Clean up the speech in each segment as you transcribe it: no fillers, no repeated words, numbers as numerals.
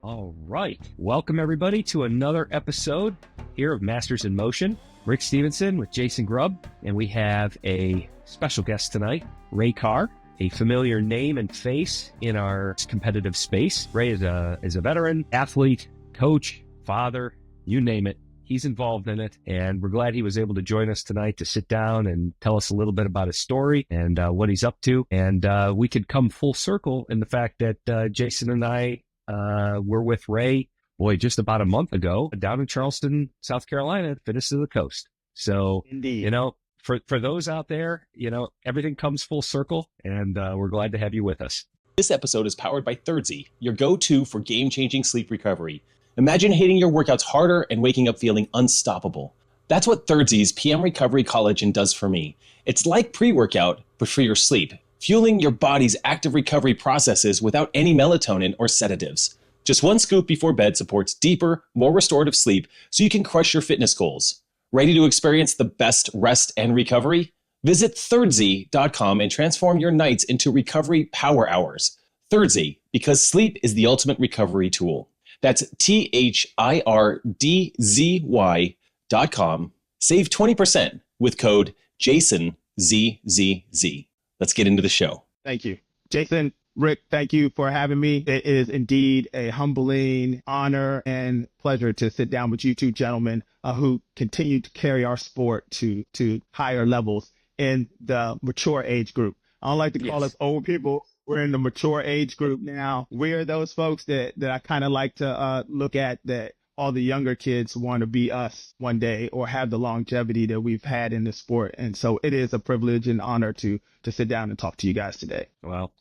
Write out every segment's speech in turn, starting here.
All right. Welcome, everybody, to another episode here of Masters in Motion. Rick Stevenson with Jason Grubb, and we have a special guest tonight, Ray Carr, a familiar name and face in our competitive space. Ray is a veteran, athlete, coach, father, you name it. He's involved in it, and we're glad he was able to join us tonight to sit down and tell us a little bit about his story and what he's up to. And we could come full circle in the fact that Jason and I were with Ray, just about a month ago down in Charleston, South Carolina, Fittest of the Coast. So, Indeed. For those out there, everything comes full circle, and we're glad to have you with us. This episode is powered by Thirdzy, your go-to for game-changing sleep recovery. Imagine hitting your workouts harder and waking up feeling unstoppable. That's what Thirdzy's PM Recovery Collagen does for me. It's like pre-workout, but for your sleep, fueling your body's active recovery processes without any melatonin or sedatives. Just one scoop before bed supports deeper, more restorative sleep so you can crush your fitness goals. Ready to experience the best rest and recovery? Visit Thirdzy.com and transform your nights into recovery power hours. Thirdzy, because sleep is the ultimate recovery tool. That's THIRDZY.com. Save 20% with code JASONZZZ. Let's get into the show. Thank you. Jason, Rick, thank you for having me. It is indeed a humbling honor and pleasure to sit down with you two gentlemen who continue to carry our sport to higher levels in the mature age group. I don't like to call us old people. We're in the mature age group now. We're those folks that I kind of like to look at, that all the younger kids want to be us one day or have the longevity that we've had in the sport. And so it is a privilege and honor to sit down and talk to you guys today. Well,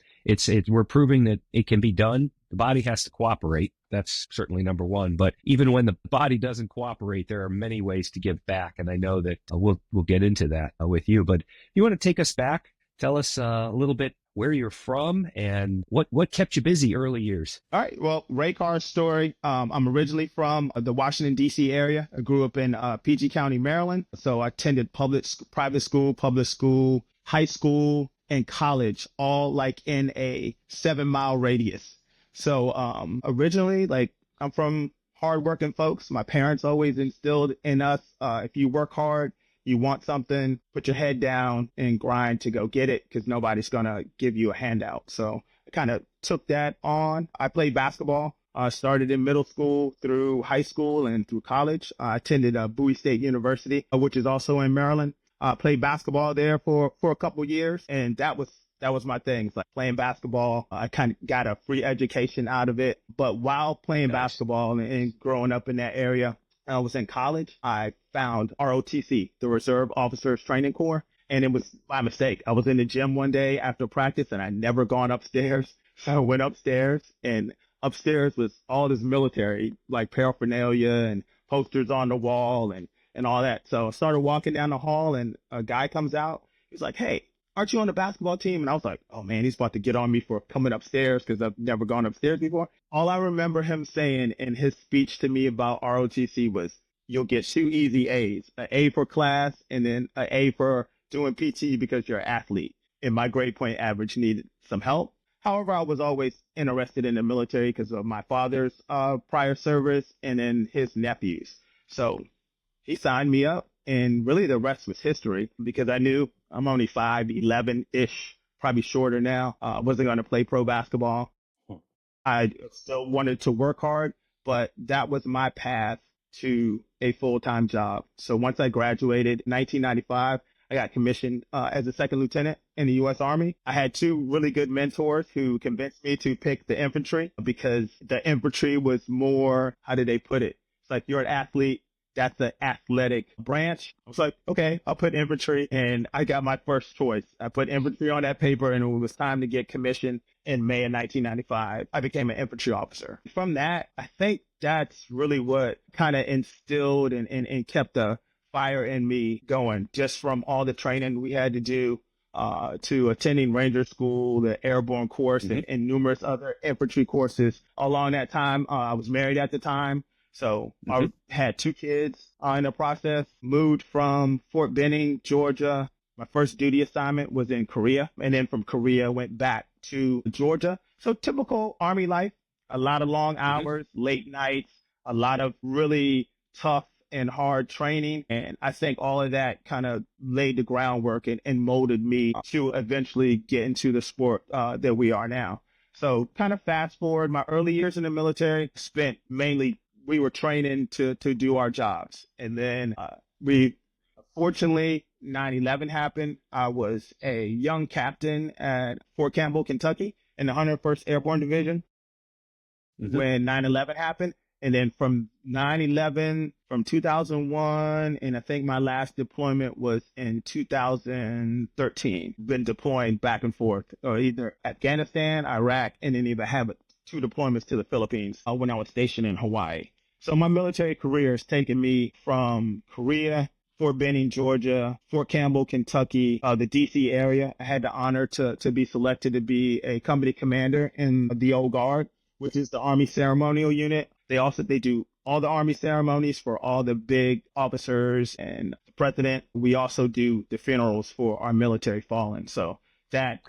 we're proving that it can be done. The body has to cooperate. That's certainly number one. But even when the body doesn't cooperate, there are many ways to give back. And I know that we'll get into that with you. But you want to take us back? Tell us a little bit where you're from and what kept you busy early years. All right. Well, Ray Carr's story. I'm originally from the Washington, D.C. area. I grew up in PG County, Maryland. So I attended private school, public school, high school, and college, all like in a 7-mile radius. So originally, I'm from hardworking folks. My parents always instilled in us, if you work hard, you want something, put your head down and grind to go get it, because nobody's going to give you a handout. So I kind of took that on. I played basketball. I started in middle school through high school and through college. I attended Bowie State University, which is also in Maryland. I played basketball there for a couple years, and that was my thing. It's like playing basketball. I kind of got a free education out of it. But while playing basketball and growing up in that area, I was in college. I found ROTC, the Reserve Officers Training Corps, and it was by mistake. I was in the gym one day after practice, and I'd never gone upstairs. So I went upstairs, and upstairs was all this military, like paraphernalia and posters on the wall and all that. So I started walking down the hall, and a guy comes out. He's like, "Hey, aren't you on the basketball team?" And I was like, oh man, he's about to get on me for coming upstairs, because I've never gone upstairs before. All I remember him saying in his speech to me about ROTC was, you'll get 2 easy A's, an A for class and then an A for doing PT because you're an athlete. And my grade point average needed some help. However, I was always interested in the military because of my father's prior service and then his nephews. So he signed me up. And really the rest was history, because I knew I'm only 5'11"-ish, probably shorter now. I wasn't going to play pro basketball. I still wanted to work hard, but that was my path to a full-time job. So once I graduated in 1995, I got commissioned as a second lieutenant in the U.S. Army. I had 2 really good mentors who convinced me to pick the infantry, because the infantry was more, how did they put it? It's like, you're an athlete. That's the athletic branch. I was like, okay, I'll put infantry. And I got my first choice. I put infantry on that paper, and it was time to get commissioned in May of 1995. I became an infantry officer. From that, I think that's really what kind of instilled and kept the fire in me going, just from all the training we had to do, to attending Ranger School, the airborne course, and numerous other infantry courses. Along that time, I was married at the time. So I had 2 kids in the process, moved from Fort Benning, Georgia. My first duty assignment was in Korea, and then from Korea went back to Georgia. So typical Army life. a lot of long hours, late nights, a lot of really tough and hard training. And I think all of that kind of laid the groundwork and molded me to eventually get into the sport that we are now. So kind of fast forward, my early years in the military spent mainly, we were training to do our jobs. And then fortunately, 9/11 happened. I was a young captain at Fort Campbell, Kentucky in the 101st Airborne Division when 9/11 happened. And then from 9/11, from 2001, and I think my last deployment was in 2013. Been deploying back and forth, or either Afghanistan, Iraq, and then either have 2 deployments to the Philippines when I was stationed in Hawaii. So my military career has taken me from Korea, Fort Benning, Georgia, Fort Campbell, Kentucky, the DC area. I had the honor to be selected to be a company commander in the Old Guard, which is the Army ceremonial unit. They do all the Army ceremonies for all the big officers and the president. We also do the funerals for our military fallen. So that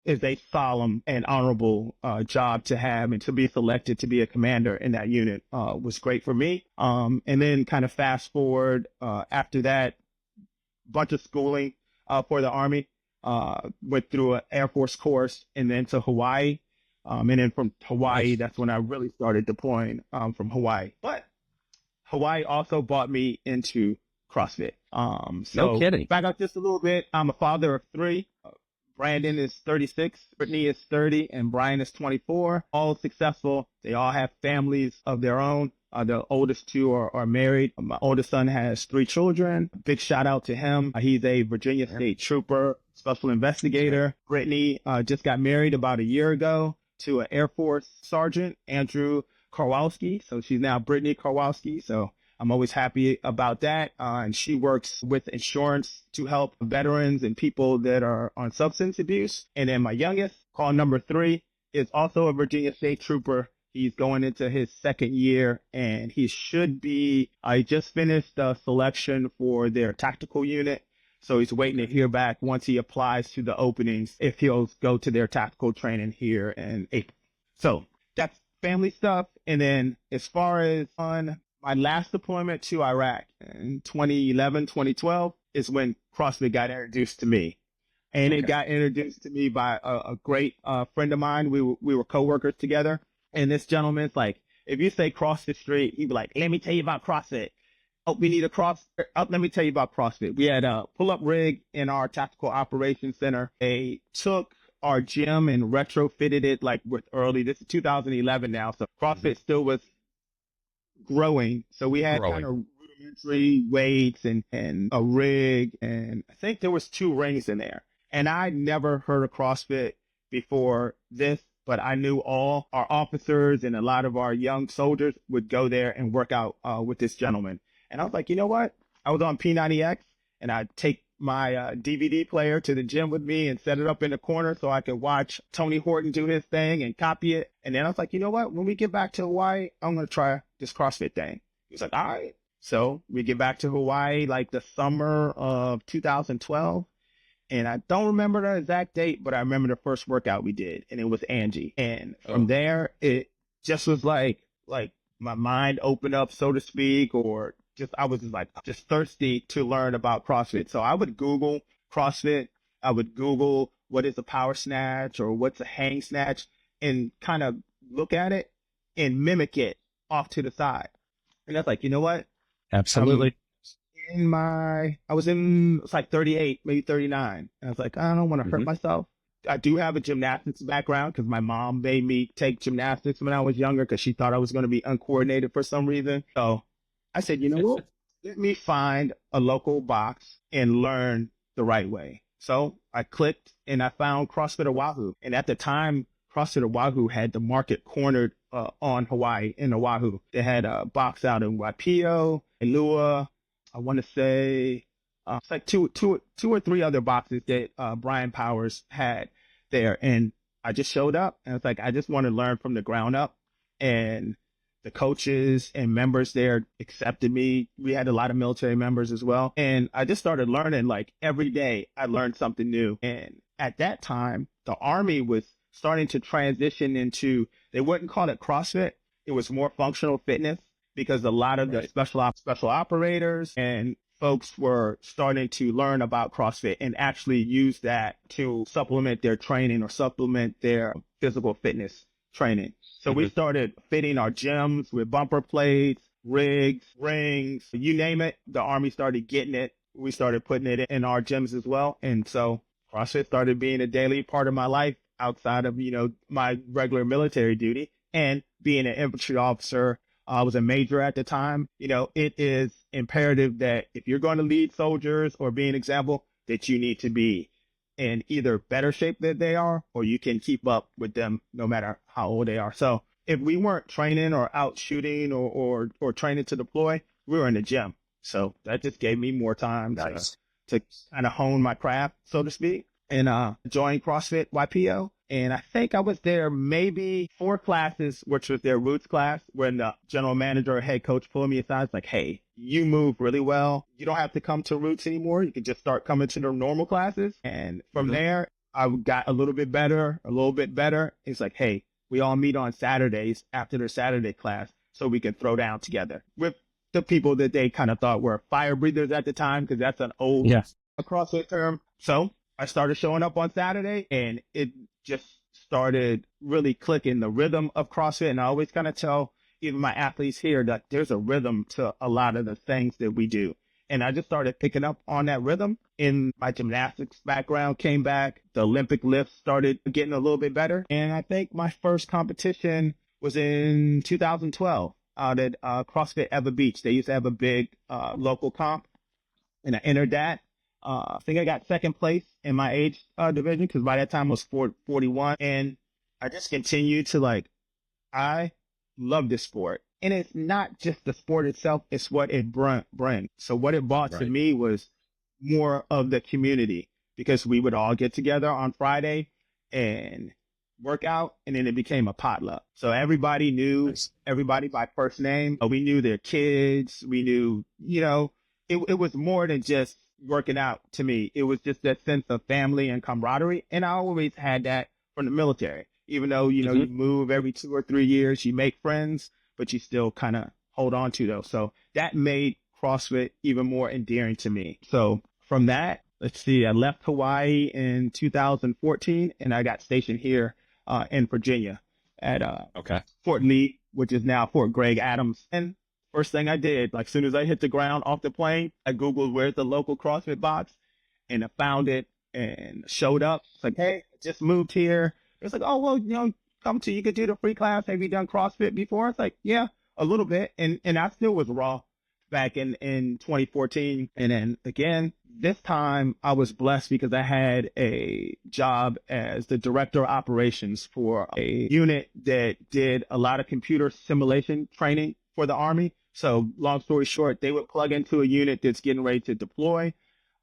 is a solemn and honorable job to have, and to be selected to be a commander in that unit was great for me. And then kind of fast forward after that, bunch of schooling for the Army, went through an Air Force course and then to Hawaii. And then from Hawaii, that's when I really started deploying from Hawaii. But Hawaii also brought me into CrossFit. No kidding. Back up just a little bit. I'm a father of 3. Brandon is 36, Brittany is 30, and Brian is 24. All successful. They all have families of their own. The oldest 2 are married. My oldest son has 3 children. Big shout out to him. He's a Virginia State Trooper, special investigator. Brittany just got married about a year ago to an Air Force Sergeant, Andrew Karwowski. So she's now Brittany Karwowski. So I'm always happy about that. And she works with insurance to help veterans and people that are on substance abuse. And then my youngest, called number 3, is also a Virginia State Trooper. He's going into his 2nd year, and he should be, I just finished the selection for their tactical unit. So he's waiting to hear back once he applies to the openings if he'll go to their tactical training here in April. So that's family stuff. And then as far as on my last deployment to Iraq in 2011, 2012 is when CrossFit got introduced to me. And it got introduced to me by a great friend of mine. We were coworkers together. And this gentleman's like, if you say CrossFit Street, he'd be like, let me tell you about CrossFit. Oh, we need a let me tell you about CrossFit. We had a pull-up rig in our tactical operations center. They took our gym and retrofitted it like with this is 2011 now. So CrossFit still was growing. So we had kind of rudimentary weights and a rig. And I think there was 2 rings in there. And I never heard of CrossFit before this, but I knew all our officers and a lot of our young soldiers would go there and work out with this gentleman. And I was like, you know what? I was on P90X, and I'd take my DVD player to the gym with me and set it up in the corner so I could watch Tony Horton do his thing and copy it. And then I was like, you know what? When we get back to Hawaii, I'm going to try this CrossFit thing. He was like, all right. So we get back to Hawaii like the summer of 2012. And I don't remember the exact date, but I remember the first workout we did, and it was Angie. And from there, it just was like my mind opened up, so to speak, or I was just thirsty to learn about CrossFit. So I would Google CrossFit. I would Google what is a power snatch or what's a hang snatch, and kind of look at it and mimic it off to the side. And that's like, you know what? Absolutely. I was in, it's like 38, maybe 39. And I was like, I don't want to hurt myself. I do have a gymnastics background because my mom made me take gymnastics when I was younger because she thought I was going to be uncoordinated for some reason. So I said, you know what? Let me find a local box and learn the right way. So I clicked and I found CrossFit Oahu. And at the time, CrossFit Oahu had the market cornered on Hawaii, in Oahu. They had a box out in Waipio, Elua. I want to say it's like two or three other boxes that Brian Powers had there. And I just showed up and it's like, I just want to learn from the ground up. And the coaches and members there accepted me. We had a lot of military members as well. And I just started learning, like every day I learned something new. And at that time, the Army was starting to transition into They wouldn't call it CrossFit. It was more functional fitness because a lot of the special operators and folks were starting to learn about CrossFit and actually use that to supplement their training or supplement their physical fitness training. So we started fitting our gyms with bumper plates, rigs, rings, you name it. The Army started getting it. We started putting it in our gyms as well. And so CrossFit started being a daily part of my life outside of, my regular military duty and being an infantry officer. I was a major at the time. It is imperative that if you're going to lead soldiers or be an example, that you need to be in either better shape than they are, or you can keep up with them no matter how old they are. So if we weren't training or out shooting or training to deploy, we were in the gym. So that just gave me more time to kind of hone my craft, so to speak, and joined CrossFit YPO. And I think I was there maybe 4 classes, which was their roots class, when the general manager or head coach pulled me aside. It's like, hey, you move really well. You don't have to come to roots anymore. You can just start coming to the normal classes. And from there, I got a little bit better. It's like, hey, we all meet on Saturdays after their Saturday class so we can throw down together with the people that they kind of thought were fire breathers at the time, because that's an old CrossFit term. So I started showing up on Saturday, and it just started really clicking the rhythm of CrossFit. And I always kind of tell even my athletes here that there's a rhythm to a lot of the things that we do. And I just started picking up on that rhythm. In my gymnastics background came back. The Olympic lifts started getting a little bit better. And I think my first competition was in 2012 out at CrossFit Ever Beach. They used to have a big local comp, and I entered that. I think I got second place in my age division, because by that time I was 41. And I just continued to I love this sport. And it's not just the sport itself, it's what it brings. So what it brought to me was more of the community, because we would all get together on Friday and work out, and then it became a potluck. So everybody knew everybody by first name. We knew their kids. We knew, it was more than just working out to me. It was just that sense of family and camaraderie. And I always had that from the military. Even though, you move every 2 or 3 years, you make friends, but you still kind of hold on to those. So that made CrossFit even more endearing to me. So from that, I left Hawaii in 2014, and I got stationed here in Virginia at Fort Lee, which is now Fort Gregg Adams. And first thing I did, as soon as I hit the ground off the plane, I Googled where's the local CrossFit box, and I found it and showed up. It's like, hey, I just moved here. It's like, oh, well, you could do the free class. Have you done CrossFit before? It's like, yeah, a little bit. And I still was raw back in 2014. And then again, this time I was blessed because I had a job as the director of operations for a unit that did a lot of computer simulation training for the Army. So long story short, they would plug into a unit that's getting ready to deploy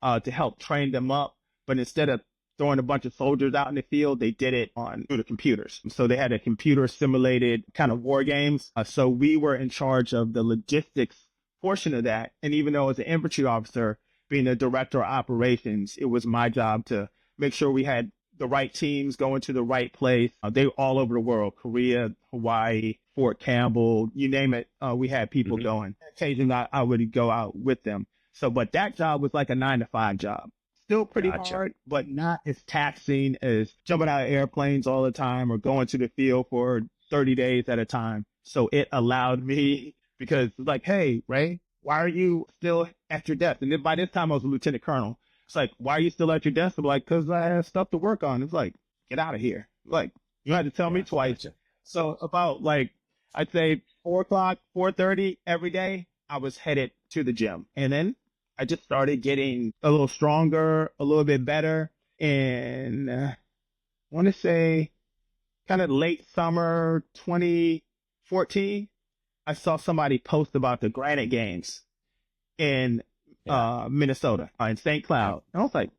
to help train them up. But instead of throwing a bunch of soldiers out in the field, they did it through the computers. So they had a computer simulated kind of war games. So we were in charge of the logistics portion of that. And even though as an infantry officer, being the director of operations, it was my job to make sure we had the right teams going to the right place. They were all over the world: Korea, Hawaii, Fort Campbell, you name it. We had people going. Occasionally I would go out with them. So, but that job was like a 9-to-5 job. Still pretty hard, but not as taxing as jumping out of airplanes all the time or going to the field for 30 days at a time. So it allowed me, because it's like, hey, Ray, why are you still at your desk? And then by this time I was a lieutenant colonel. It's like, why are you still at your desk? I'm like, because I have stuff to work on. It's like, get out of here. Like, you had to tell me twice. So about I'd say 4:00, 4:30 every day, I was headed to the gym. And then I just started getting a little stronger, a little bit better. And I want to say kind of late summer 2014, I saw somebody post about the Granite Games in Minnesota, in St. Cloud. And I was like,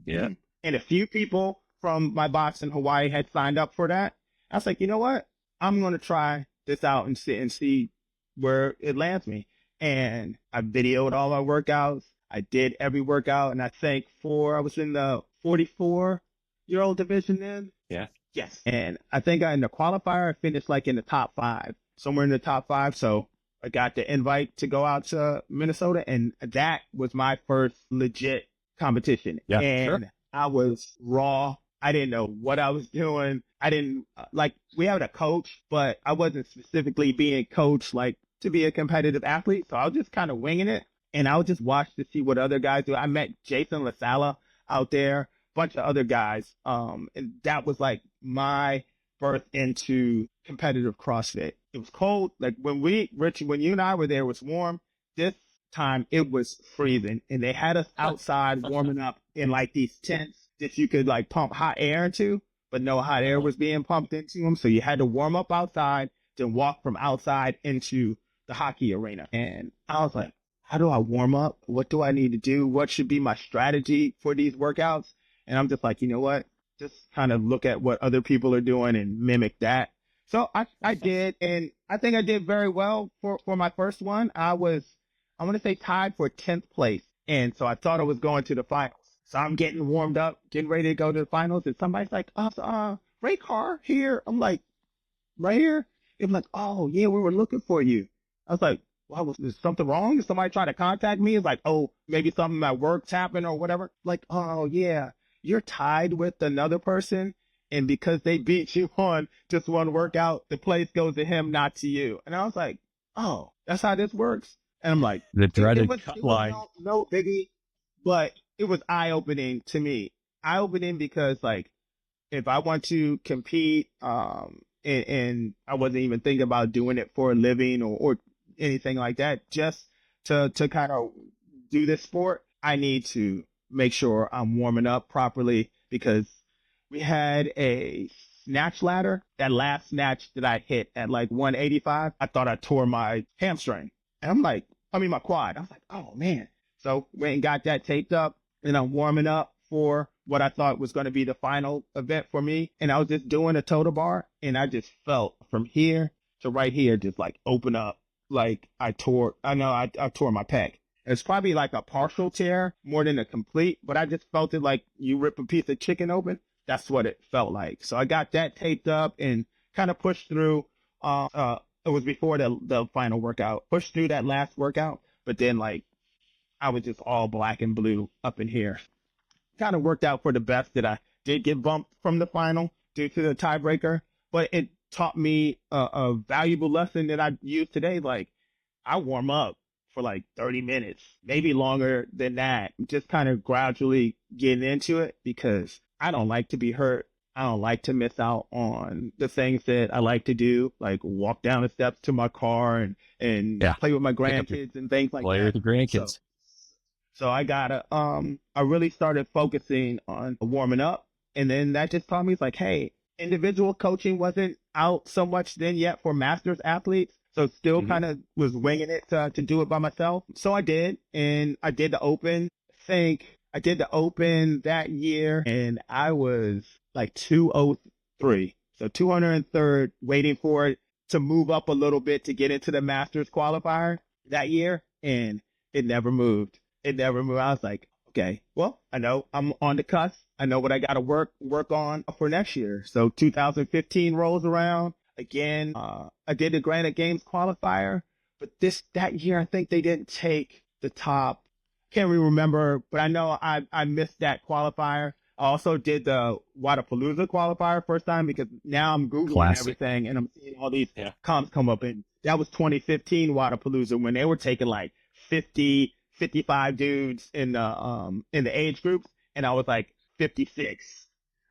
and a few people from my box in Hawaii had signed up for that. I was like, you know what? I'm going to try this out and see where it lands me. And I videoed all my workouts. I did every workout. And I think I was in the 44-year-old division then. Yeah. Yes. And I think in the qualifier, I finished like in the top 5, somewhere in the top 5. So I got the invite to go out to Minnesota, and that was my first legit competition. Yeah, and I was raw. I didn't know what I was doing. I didn't like, we had a coach, but I wasn't specifically being coached like to be a competitive athlete. So I was just kind of winging it, and I would just watch to see what other guys do. I met Jason LaSala out there, bunch of other guys. And that was like my birth into competitive CrossFit. It was cold. Like when Richie, when you and I were there, it was warm. This time it was freezing, and they had us outside warming up in like these tents that you could like pump hot air into, but no hot air was being pumped into them. So you had to warm up outside, then walk from outside into the hockey arena. And I was like, how do I warm up? What do I need to do? What should be my strategy for these workouts? And I'm just like, you know what? Just kind of look at what other people are doing and mimic that. So I did, and I think I did very well for my first one. I want to say tied for 10th place. And so I thought I was going to the finals. So I'm getting warmed up, getting ready to go to the finals. And somebody's like, Ray Carr here. I'm like, right here? I'm like, oh, yeah, we were looking for you. I was like, well, was something wrong? Did somebody try to contact me? It's like, oh, maybe something at work's happened or whatever. Like, oh, yeah, you're tied with another person. And because they beat you on just one workout, the place goes to him, not to you. And I was like, oh, that's how this works. And I'm like, the dreaded it line. was no biggie, but it was eye-opening to me. Eye-opening because, like, if I want to compete, and I wasn't even thinking about doing it for a living or anything like that, just to kind of do this sport, I need to make sure I'm warming up properly, because we had a snatch ladder. That last snatch that I hit at like 185, I thought I tore my hamstring. And I'm like, my quad. I was like, oh man. So went and got that taped up, and I'm warming up for what I thought was going to be the final event for me. And I was just doing a total bar, and I just felt from here to right here, just like open up. Like I tore my pec. It's probably like a partial tear more than a complete, but I just felt it like you rip a piece of chicken open. That's what it felt like. So I got that taped up and kind of pushed through. It was before the final workout. Pushed through that last workout, but then like I was just all black and blue up in here. Kind of worked out for the best that I did get bumped from the final due to the tiebreaker, but it taught me a valuable lesson that I use today. Like I warm up for like 30 minutes, maybe longer than that, just kind of gradually getting into it, because I don't like to be hurt. I don't like to miss out on the things that I like to do, like walk down the steps to my car and play with my grandkids and things like that. Play with the grandkids. So I I really started focusing on warming up. And then that just taught me, it's like, hey, individual coaching wasn't out so much then yet for masters athletes. So still kind of was winging it to do it by myself. So I did, and I did the open. I did the open that year, and I was like 203. So 203rd, waiting for it to move up a little bit to get into the Masters qualifier that year, and it never moved. I was like, okay, well, I know I'm on the cusp. I know what I got to work on for next year. So 2015 rolls around. Again, I did the Granite Games qualifier, but that year I think they didn't take the top. Can't really remember, but I know I missed that qualifier. I also did the Wadapalooza qualifier first time, because now I'm Googling everything and I'm seeing all these comps come up. And that was 2015 Wadapalooza, when they were taking like 50, 55 dudes in the age groups, and I was like 56.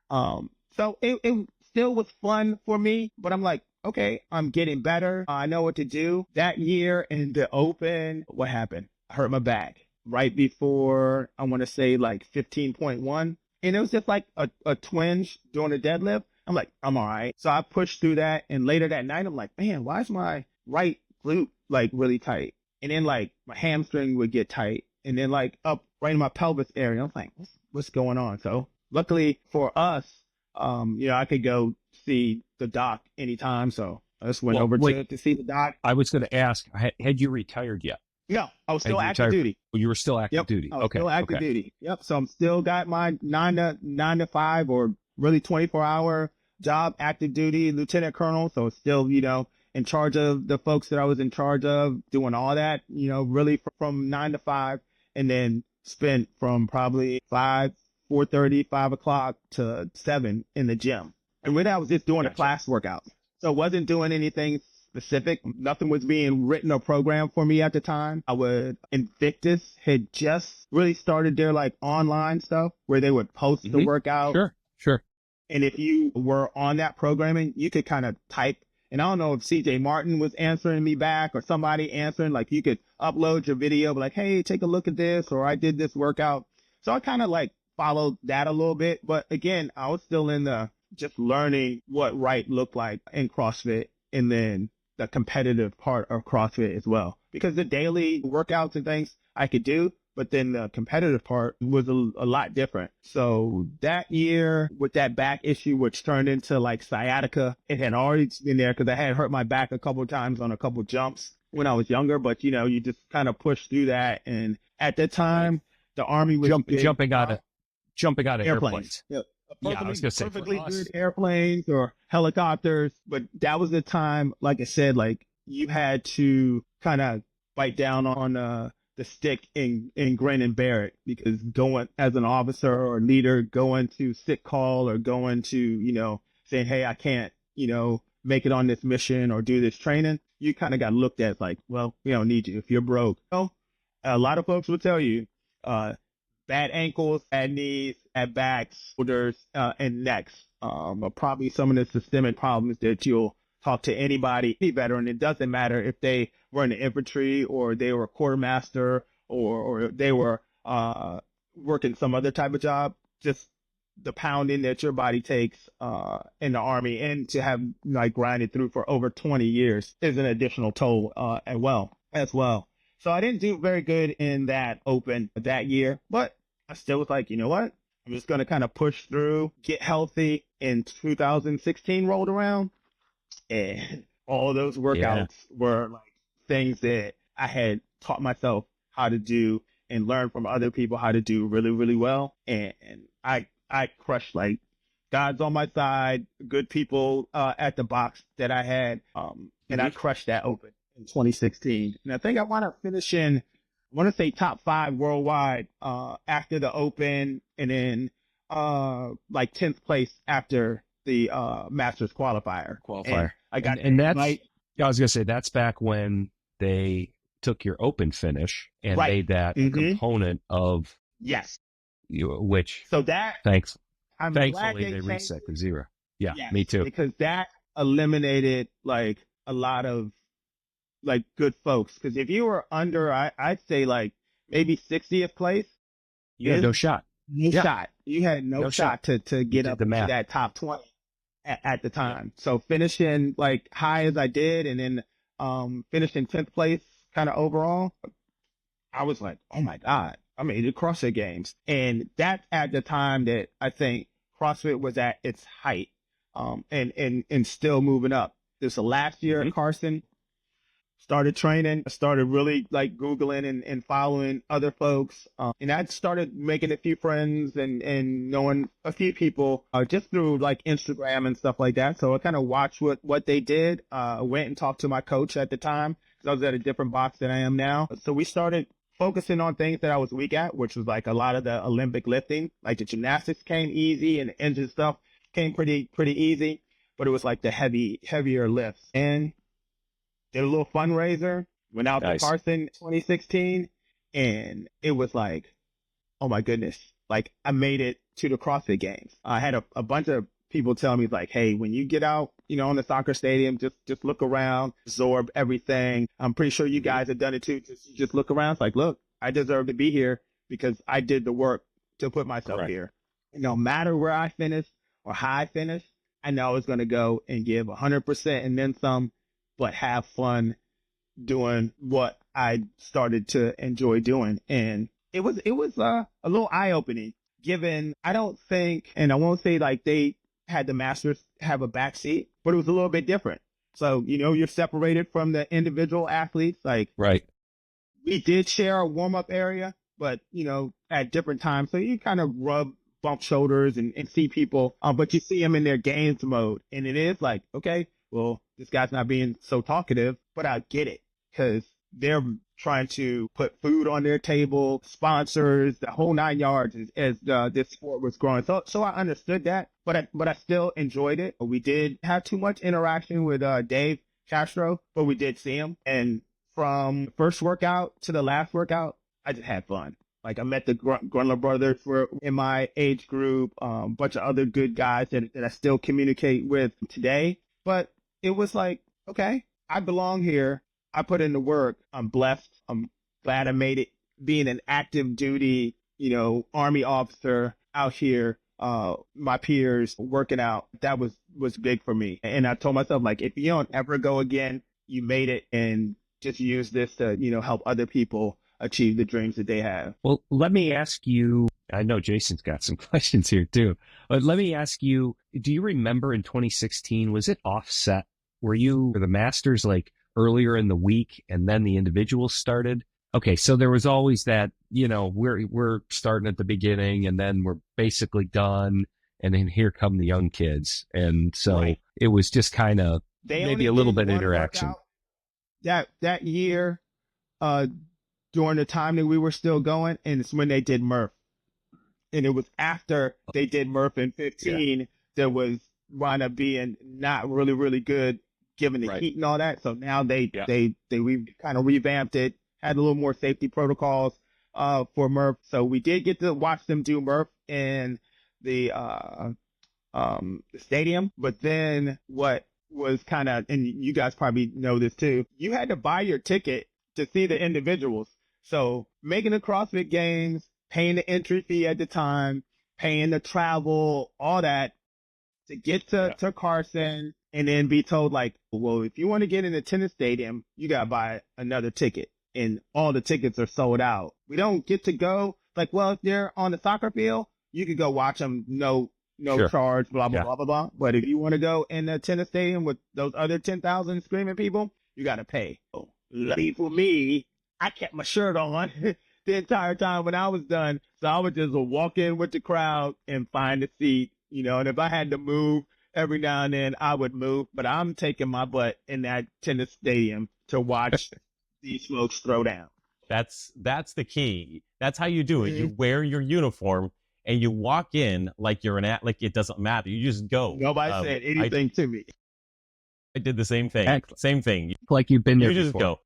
So it still was fun for me, but I'm like, okay, I'm getting better. I know what to do. That year in the open, what happened? I hurt my back right before, I want to say like 15.1. And it was just like a twinge doing a deadlift. I'm like, I'm all right. So I pushed through that. And later that night, I'm like, man, why is my right glute like really tight? And then like my hamstring would get tight. And then like up right in my pelvis area. I was like, what's going on? So luckily for us, I could go see the doc anytime. So I just went over to see the doc. I was going to ask, had you retired yet? No, I was still active duty. Well, you were still active duty. I was still active duty. Yep. So I'm still got my 9 to 5 or really 24-hour job, active duty, lieutenant colonel. So still, in charge of the folks that I was in charge of, doing all that, really from 9 to 5, and then spent from probably 4:30, 5 o'clock to 7 in the gym. And really I was just doing a class workout. So wasn't doing anything specific. Nothing was being written or programmed for me at the time. Invictus had just really started their like online stuff where they would post the workout. Sure. And if you were on that programming, you could kind of type. And I don't know if CJ Martin was answering me back or somebody answering, like you could upload your video, like, hey, take a look at this, or I did this workout. So I kind of like followed that a little bit. But again, I was still in the just learning what right looked like in CrossFit, and then the competitive part of CrossFit as well. Because the daily workouts and things I could do, but then the competitive part was a lot different. So that year with that back issue, which turned into like sciatica, it had already been there because I had hurt my back a couple of times on a couple of jumps when I was younger. But, you just kind of push through that. And at that time, the Army was jumping out of airplanes. Yep. I was going to say perfectly good airplanes or helicopters. But that was the time, like I said, like you had to kind of bite down on the stick and grin and bear it, because going as an officer or leader, going to sick call or going to, saying, hey, I can't, make it on this mission or do this training, you kind of got looked at like, well, we don't need you if you're broke. So a lot of folks will tell you, bad ankles, bad knees, bad backs, shoulders, and necks are probably some of the systemic problems that you'll talk to any veteran. It doesn't matter if they were in the infantry or they were a quartermaster or they were working some other type of job. Just the pounding that your body takes in the Army, and to have like grinded through for over 20 years is an additional toll as well. So I didn't do very good in that open that year, but I still was like, you know what? I'm just going to kind of push through, get healthy. And 2016 rolled around, and all those workouts were like things that I had taught myself how to do and learned from other people how to do really, really well. And I crushed, like, God's on my side, good people at the box that I had. And I crushed that open in 2016. And I think I wound up finishing, I want to say top 5 worldwide after the open, and then like 10th place after the Masters qualifier. And I got and that's I was gonna say that's back when they took your open finish and made that a component of which so that thankfully they reset to 0. Yeah, me too. Because that eliminated like a lot of like good folks. Because if you were under, I'd say like maybe 60th place, you had no shot. Shot. You had no shot to get up to that top 20 at the time. So finishing like high as I did, and then finishing 10th place kind of overall, I was like, oh my God, I made the CrossFit Games. And that's at the time that I think CrossFit was at its height, and still moving up. This was the last year at Carson. Started training, started really like Googling and following other folks. And I started making a few friends and knowing a few people just through like Instagram and stuff like that. So I kind of watched what they did. Went and talked to my coach at the time, because I was at a different box than I am now. So we started focusing on things that I was weak at, which was like a lot of the Olympic lifting. Like the gymnastics came easy and the engine stuff came pretty easy, but it was like the heavier lifts. And did a little fundraiser, went out to Carson 2016, and it was like, oh my goodness, like I made it to the CrossFit Games. I had a bunch of people tell me like, hey, when you get out, on the soccer stadium, just look around, absorb everything. I'm pretty sure you guys have done it too. Just look around. It's like, look, I deserve to be here because I did the work to put myself here. No matter where I finish or how I finish, I know I was going to go and give 100% and then some, but have fun doing what I started to enjoy doing. And it was a little eye-opening, given I don't think, and I won't say like they had the Masters have a backseat, but it was a little bit different. So, you're separated from the individual athletes. Like, we did share a warm-up area, but, at different times. So you kind of rub bump shoulders and see people, but you see them in their games mode. And it is like, okay, well, this guy's not being so talkative, but I get it because they're trying to put food on their table, sponsors, the whole 9 yards as this sport was growing. So I understood that, but I still enjoyed it. We did have too much interaction with Dave Castro, but we did see him. And from the first workout to the last workout, I just had fun. Like I met the Grundler brothers were in my age group, a bunch of other good guys that I still communicate with today. But it was like, okay, I belong here. I put in the work. I'm blessed. I'm glad I made it. Being an active duty, Army officer out here, my peers working out, that was big for me. And I told myself, like, if you don't ever go again, you made it, and just use this to, help other people achieve the dreams that they have. Well, let me ask you, I know Jason's got some questions here too, but let me ask you, do you remember in 2016, was it offset? Were the masters like earlier in the week and then the individuals started? Okay, so there was always that, we're starting at the beginning and then we're basically done, and then here come the young kids. And so It was just kind of maybe a little bit of interaction. That year, during the time that we were still going, and it's when they did Murph. And it was after they did Murph in 15 that was wound up being not really, really good given the heat and all that. So now we kind of revamped it, had a little more safety protocols for Murph. So we did get to watch them do Murph in the stadium. But then what was kind of, and you guys probably know this too, you had to buy your ticket to see the individuals. So making the CrossFit Games, paying the entry fee at the time, paying the travel, all that to get to Carson, and then be told like, well, if you want to get in the tennis stadium, you got to buy another ticket, and all the tickets are sold out. We don't get to go. Like, well, if they're on the soccer field, you could go watch them, no charge, blah, blah, blah, blah, blah. But if you want to go in the tennis stadium with those other 10,000 screaming people, you got to pay. So, lucky for me, I kept my shirt on the entire time when I was done. So I would just walk in with the crowd and find a seat, and if I had to move every now and then, I would move. But I'm taking my butt in that tennis stadium to watch these folks throw down. That's the key. That's how you do it. You wear your uniform and you walk in like you're like it doesn't matter. You just go. Nobody said anything to me. I did the same thing. Excellent. Same thing. Like you've been there You just before. go.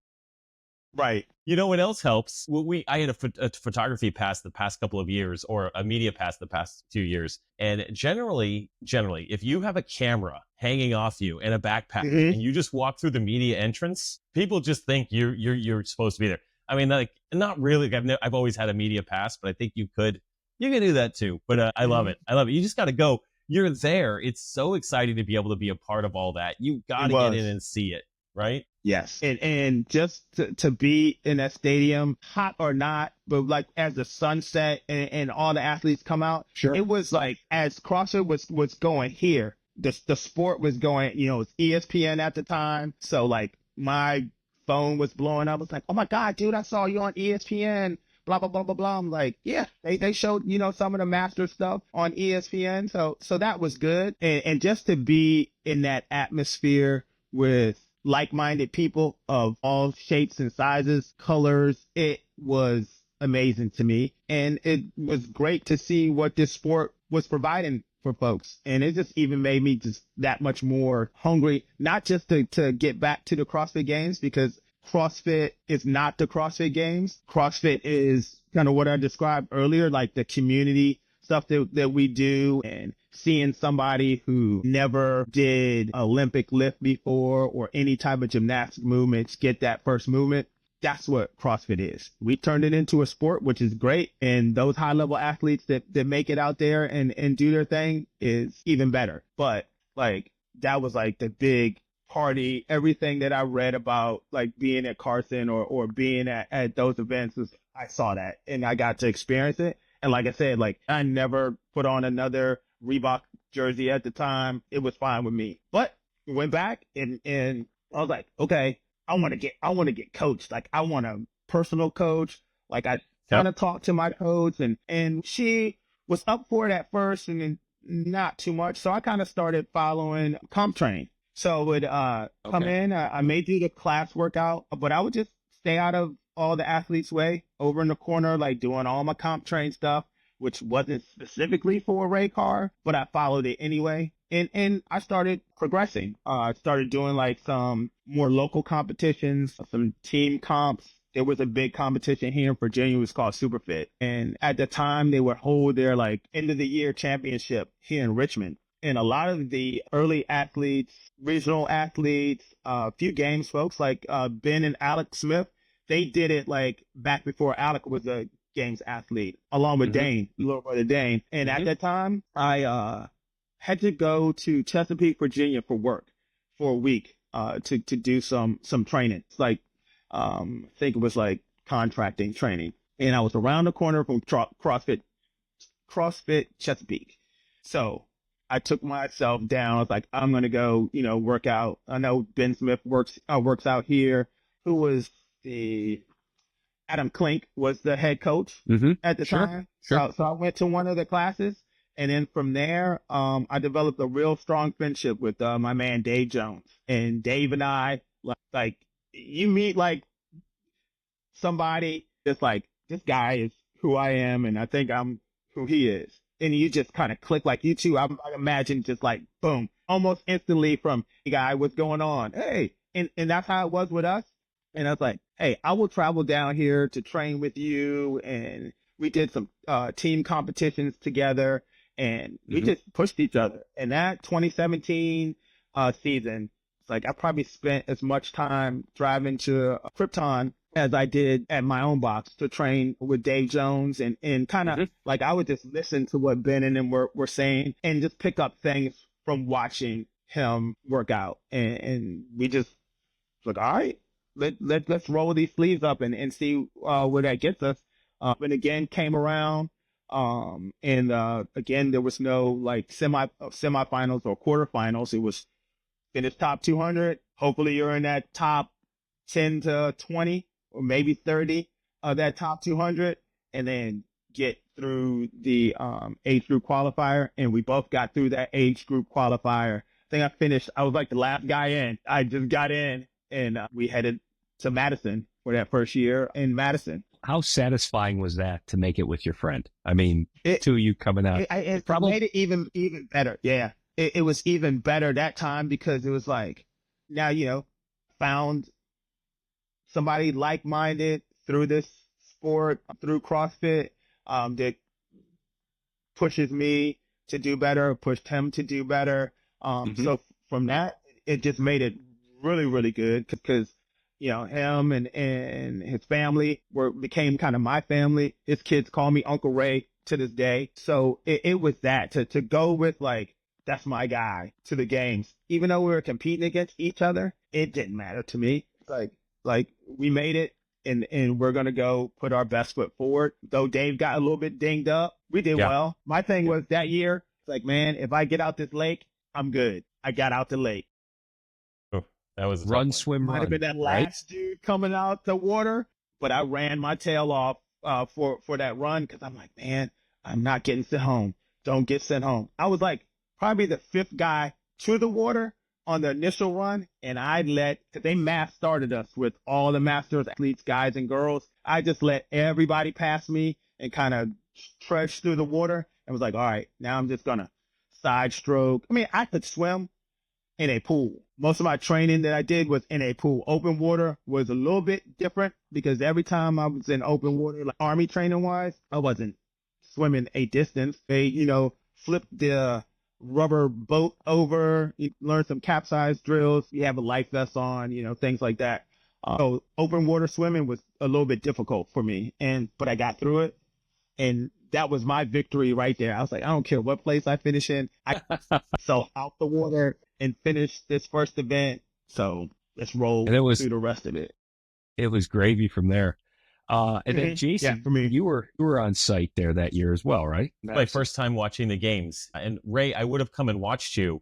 Right. You know what else helps? I had a photography pass the past couple of years, or a media pass the past 2 years. And generally, if you have a camera hanging off you and a backpack, and you just walk through the media entrance, people just think you're supposed to be there. I mean, like, not really. I've always had a media pass, but I think you can do that too. But I love it. You just got to go. You're there. It's so exciting to be able to be a part of all that. You got to get in and see it, right? Yes. And just to be in that stadium, hot or not, but like as the sun set and all the athletes come out, it was like as CrossFit was going here, the sport was going, it was ESPN at the time. So like my phone was blowing up. I was like, oh my God, dude, I saw you on ESPN, blah, blah, blah, blah, blah. I'm like, yeah, they showed, some of the master stuff on ESPN. So that was good. And just to be in that atmosphere with like-minded people of all shapes and sizes, colors, it was amazing to me. And it was great to see what this sport was providing for folks. And it just even made me just that much more hungry, not just to get back to the CrossFit Games, because CrossFit is not the CrossFit Games. CrossFit is kind of what I described earlier, like the community stuff that we do, and seeing somebody who never did Olympic lift before or any type of gymnastic movements get that first movement. That's what CrossFit is. We turned it into a sport, which is great. And those high level athletes that make it out there and do their thing is even better. But like, that was like the big party. Everything that I read about like being at Carson or being at those events, I saw that and I got to experience it. And like I said, like I never put on another Reebok jersey at the time. It was fine with me. But we went back and I was like, okay, I want to get coached. Like I want a personal coach. Like I kind of talked to my coach and she was up for it at first and then not too much. So I kind of started following comp train. So I would come in, I may do the class workout, but I would just stay out of all the athletes' way over in the corner, like doing all my comp train stuff, which wasn't specifically for Ray Carr, but I followed it anyway. And I started progressing. I started doing like some more local competitions, some team comps. There was a big competition here in Virginia. It was called Superfit. And at the time, they would hold their like end of the year championship here in Richmond. And a lot of the early athletes, regional athletes, a few games folks like Ben and Alex Smith, they did it like back before Alec was a games athlete, along with Dane, little brother Dane. And at that time, I had to go to Chesapeake, Virginia for work for a week to do some training. It's like, I think it was like contracting training. And I was around the corner from CrossFit Chesapeake. So I took myself down. I was like, I'm going to go, work out. I know Ben Smith works out here. Who was Adam Klink was the head coach at the time. Sure. So I went to one of the classes. And then from there, I developed a real strong friendship with my man, Dave Jones. And Dave and I, like you meet like somebody that's like, this guy is who I am. And I think I'm who he is. And you just kind of click like you two. I imagine just like, boom, almost instantly from, hey, guy, what's going on? Hey, and that's how it was with us. And I was like, hey, I will travel down here to train with you. And we did some team competitions together. And we just pushed each other. And that 2017 season, it's like I probably spent as much time driving to Krypton as I did at my own box to train with Dave Jones. And kind of like I would just listen to what Ben and them were saying and just pick up things from watching him work out. And we just like, all right, let's roll these sleeves up and see where that gets us. And again, came around. Again, there was no like semifinals or quarterfinals. It was finish top 200. Hopefully you're in that top 10 to 20 or maybe 30 of that top 200 and then get through the age group qualifier. And we both got through that age group qualifier. I think I was like the last guy in. I just got in and we headed to Madison for that first year in Madison. How satisfying was that to make it with your friend? I mean, two of you coming out. It probably made it even better. Yeah. It was even better that time because it was like, now, found somebody like-minded through this sport, through CrossFit, that pushes me to do better, pushed him to do better. So from that, it just made it really, really good because him and his family became kind of my family. His kids call me Uncle Ray to this day. So it was that to go with like, that's my guy to the games. Even though we were competing against each other, it didn't matter to me. Like we made it and we're going to go put our best foot forward. Though Dave got a little bit dinged up, we did well. My thing was that year, it's like, man, if I get out this lake, I'm good. I got out the lake. That was run, swim, Might have been that last dude coming out the water, but I ran my tail off for that run because I'm like, man, I'm not getting sent home. Don't get sent home. I was like probably the fifth guy to the water on the initial run, and because they mass started us with all the masters, athletes, guys and girls. I just let everybody pass me and kind of trudge through the water and was like, all right, now I'm just going to side stroke. I mean, I could swim in a pool. Most of my training that I did was in a pool. Open water was a little bit different because every time I was in open water, like Army training wise, I wasn't swimming a distance. They, flipped the rubber boat over, you learn some capsize drills, you have a life vest on, things like that. So open water swimming was a little bit difficult for me, but I got through it. And that was my victory right there. I was like, I don't care what place I finish in. I so out the water and finish this first event. So let's roll through the rest of it. It was gravy from there. And then Jason, for me, you were on site there that year as well, right? My first time watching the games. And Ray, I would have come and watched you,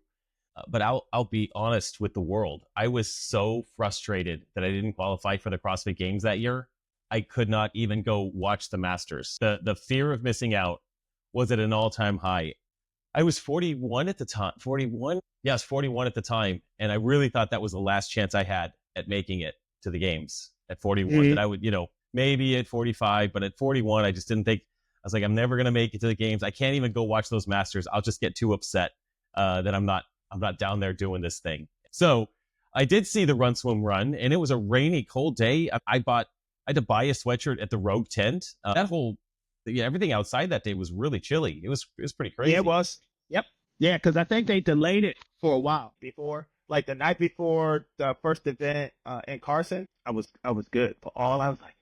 but I'll be honest with the world. I was so frustrated that I didn't qualify for the CrossFit Games that year. I could not even go watch the Masters. The fear of missing out was at an all-time high. I was 41 at the time. 41? Yes, 41 at the time. And I really thought that was the last chance I had at making it to the games at 41. That I would, maybe at 45, but at 41, I just didn't think, I was like, I'm never going to make it to the games. I can't even go watch those Masters. I'll just get too upset that I'm not down there doing this thing. So I did see the Run Swim Run, and it was a rainy, cold day. I had to buy a sweatshirt at the Rogue tent. Everything outside that day was really chilly. It was pretty crazy. Yeah, it was. Yep. Yeah, because I think they delayed it for a while before. Like the night before the first event in Carson, I was good. But I was like,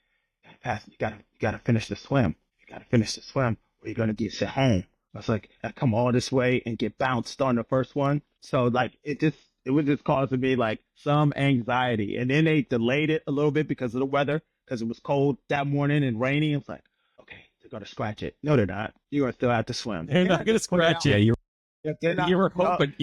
Pastor, you gotta finish the swim. You gotta finish the swim, or you're gonna get sent home. I was like, I come all this way and get bounced on the first one. So like it was just causing me like some anxiety. And then they delayed it a little bit because of the weather, because it was cold that morning and rainy. It's like, okay, they're gonna scratch it. No, they're not. You're gonna still have to swim. They're not gonna scratch it. You were hoping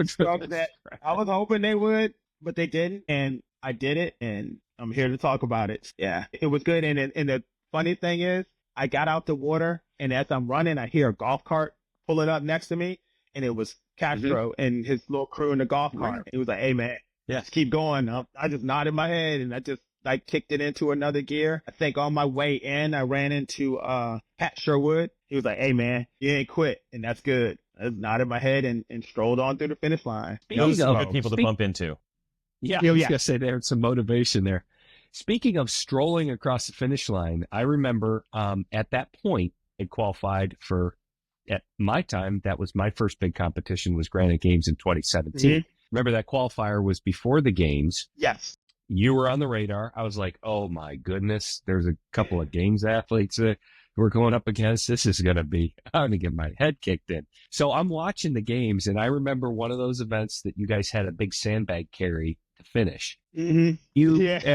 for that. I was hoping they would, but they didn't, and I did it, and I'm here to talk about it. Yeah, it was good. And the funny thing is, I got out the water, and as I'm running, I hear a golf cart pulling up next to me, and it was Castro and his little crew in the golf cart. It was like, hey man, just keep going. I just nodded my head, and I just like kicked it into another gear. I think on my way in, I ran into Pat Sherwood. He was like, hey man, you ain't quit, and that's good. I just nodded my head and strolled on through the finish line. Those are good people to bump into. Yeah, I was going to say there's some motivation there. Speaking of strolling across the finish line, I remember at that point, I qualified for, at my time, that was my first big competition was Granite Games in 2017. Remember that qualifier was before the games. Yes. You were on the radar. I was like, oh my goodness, there's a couple of games athletes that we're going up against. This is going to be, I'm going to get my head kicked in. So I'm watching the games, and I remember one of those events that you guys had a big sandbag carry to finish. It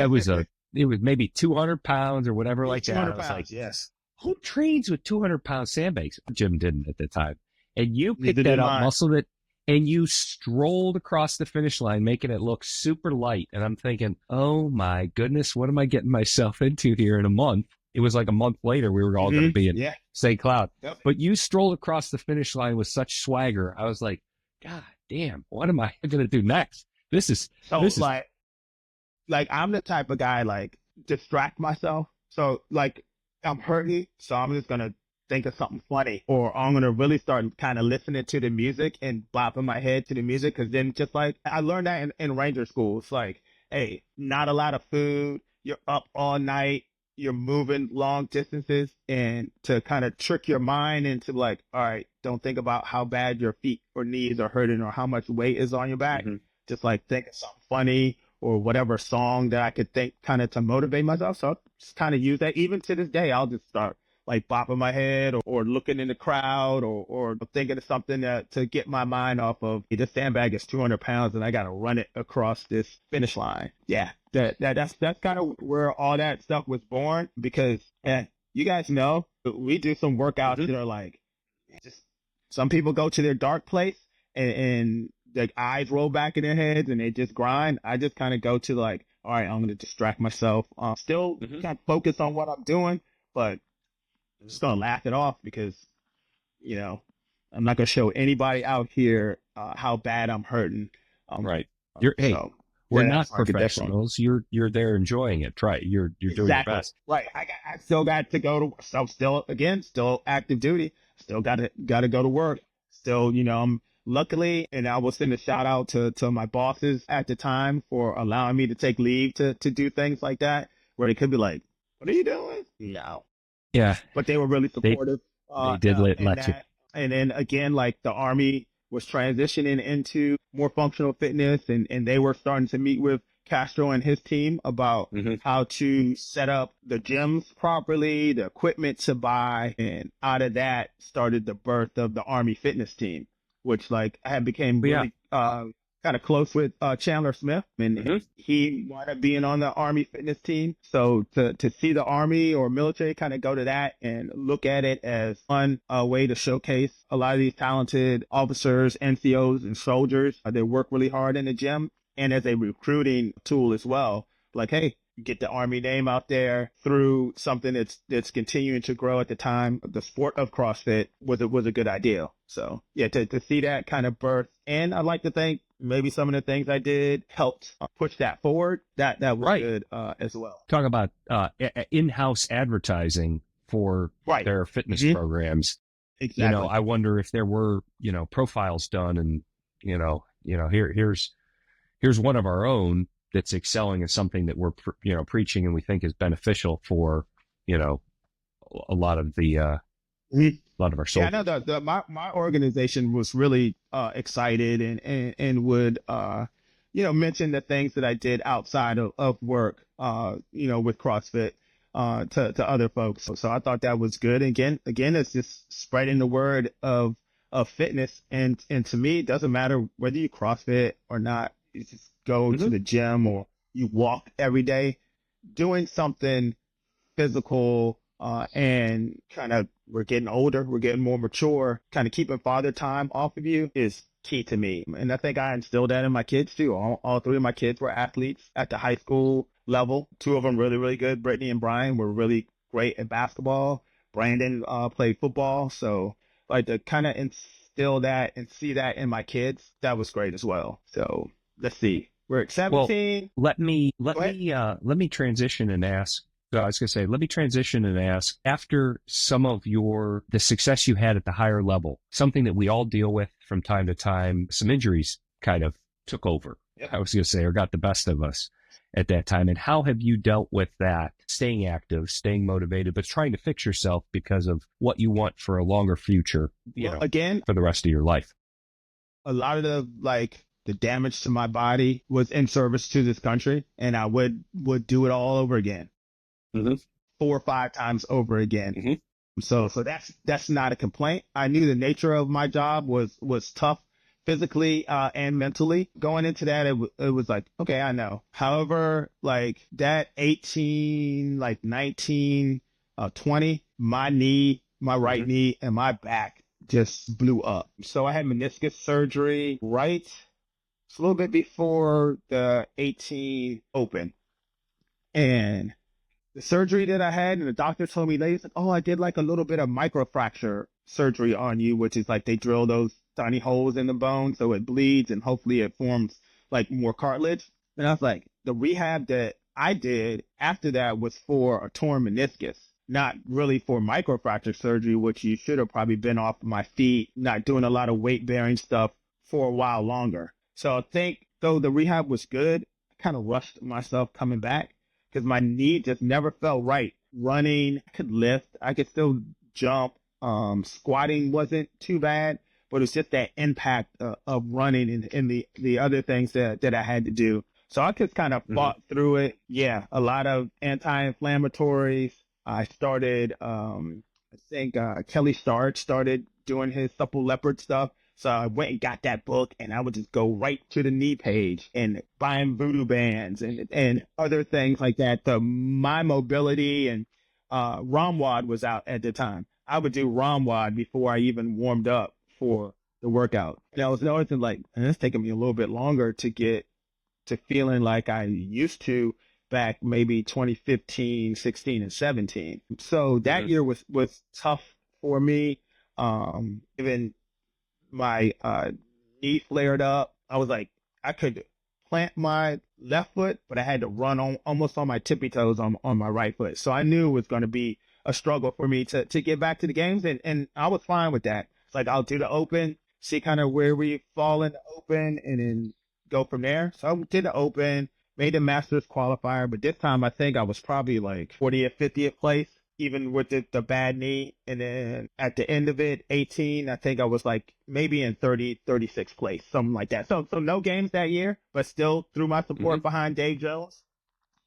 was maybe 200 pounds or whatever like that. I was like, yes. Who trains with 200-pound sandbags? Jim didn't at the time. And you picked that up, muscled it, and you strolled across the finish line, making it look super light. And I'm thinking, oh my goodness, what am I getting myself into here in a month? It was like a month later, we were all going to be in St. Cloud. Yep. But you strolled across the finish line with such swagger. I was like, God damn, what am I going to do next? This is like I'm the type of guy, like, distract myself. So, like, I'm hurting, so I'm just going to think of something funny. Or I'm going to really start kind of listening to the music and bopping my head to the music. Because then just like, I learned that in Ranger school. It's like, hey, not a lot of food. You're up all night. You're moving long distances, and to kind of trick your mind into like, all right, don't think about how bad your feet or knees are hurting or how much weight is on your back. Just like think of something funny or whatever song that I could think kind of to motivate myself. So I'll just kind of use that. Even to this day, I'll just start like bopping my head or looking in the crowd or thinking of something to get my mind off of, hey, this sandbag is 200 pounds and I got to run it across this finish line. Yeah. That's kind of where all that stuff was born, because you guys know we do some workouts that are like, just some people go to their dark place and their eyes roll back in their heads and they just grind. I just kind of go to like, all right, I'm going to distract myself. Still kind of focus on what I'm doing, but I'm just going to laugh it off because, I'm not going to show anybody out here how bad I'm hurting. Right. We're not professionals. You're there enjoying it. Right. You're doing your best. Right. I still got to go to, so still active duty. Still got to go to work. Still, I'm luckily, and I will send a shout out to my bosses at the time for allowing me to take leave to do things like that, where they could be like, what are you doing? No. Yeah. But they were really supportive. They did let you. And then again, like the Army was transitioning into more functional fitness, and they were starting to meet with Castro and his team about how to set up the gyms properly, the equipment to buy, and out of that started the birth of the Army fitness team, which like I had became really kind of close with Chandler Smith, and he wound up being on the Army fitness team. So to see the Army or military kind of go to that and look at it as one way to showcase a lot of these talented officers, NCOs, and soldiers that work really hard in the gym, and as a recruiting tool as well. Like, hey, get the Army name out there through something that's continuing to grow at the time. The sport of CrossFit was a good idea. So yeah, to see that kind of birth, and I'd like to think maybe some of the things I did helped push that forward. That was good as well. Talk about in-house advertising for their fitness programs. Exactly. You know, I wonder if there were, you know, profiles done, and here's one of our own that's excelling in something that we're preaching and we think is beneficial for, you know, a lot of our soldiers. Yeah, I know my organization was really excited and would mention the things that I did outside of work with CrossFit to other folks. So I thought that was good. Again, it's just spreading the word of fitness, and to me, it doesn't matter whether you CrossFit or not. You just go to the gym or you walk every day. Doing something physical and kind of, we're getting older, we're getting more mature, kind of keeping father time off of you is key to me. And I think I instilled that in my kids too. All three of my kids were athletes at the high school level. Two of them really, really good. Brittany and Brian were really great at basketball. Brandon played football. So like to kind of instill that and see that in my kids, that was great as well. So let's see. We're at 17. Well, let me transition and ask. So I was going to say, let me transition and ask, after some of the success you had at the higher level, something that we all deal with from time to time, some injuries kind of took over. Yep. I was going to say, or got the best of us at that time. And how have you dealt with that? Staying active, staying motivated, but trying to fix yourself because of what you want for a longer future, again, for the rest of your life. A lot of the damage to my body was in service to this country, and I would do it all over again. 4 or 5 times over again. So that's not a complaint. I knew the nature of my job was tough physically and mentally. Going into that, it was like, okay, I know. However, like that 18, like 19, 20, my knee, my right knee and my back just blew up. So I had meniscus surgery it's a little bit before the 18 Open. And the surgery that I had, and the doctor told me later, like, oh, I did like a little bit of microfracture surgery on you, which is like they drill those tiny holes in the bone so it bleeds and hopefully it forms like more cartilage. And I was like, the rehab that I did after that was for a torn meniscus, not really for microfracture surgery, which you should have probably been off my feet, not doing a lot of weight bearing stuff for a while longer. So I think though the rehab was good, I kind of rushed myself coming back, because my knee just never felt right. Running, I could lift, I could still jump. Squatting wasn't too bad, but it's just that impact of running and the other things that I had to do. So I just kind of fought through it. Yeah, a lot of anti-inflammatories. I started, I think Kelly Starrett started doing his Supple Leopard stuff. So I went and got that book, and I would just go right to the knee page and buying voodoo bands and other things like that. My mobility and ROMWOD was out at the time. I would do ROMWOD before I even warmed up for the workout. And I was noticing like, and it's taking me a little bit longer to get to feeling like I used to back maybe 2015, 16, and 17. So that year was tough for me. Even my knee flared up. I was like, I could plant my left foot, but I had to run almost on my tippy toes on my right foot. So I knew it was going to be a struggle for me to get back to the games, and I was fine with that. It's like, I'll do the Open, see kind of where we fall in the Open, and then go from there. So I did the Open, made the Masters qualifier, but this time I think I was probably like 40th, 50th place, even with the bad knee. And then at the end of it, 18, I think I was like maybe in 36th place, something like that. So no games that year, but still threw my support behind Dave Jones.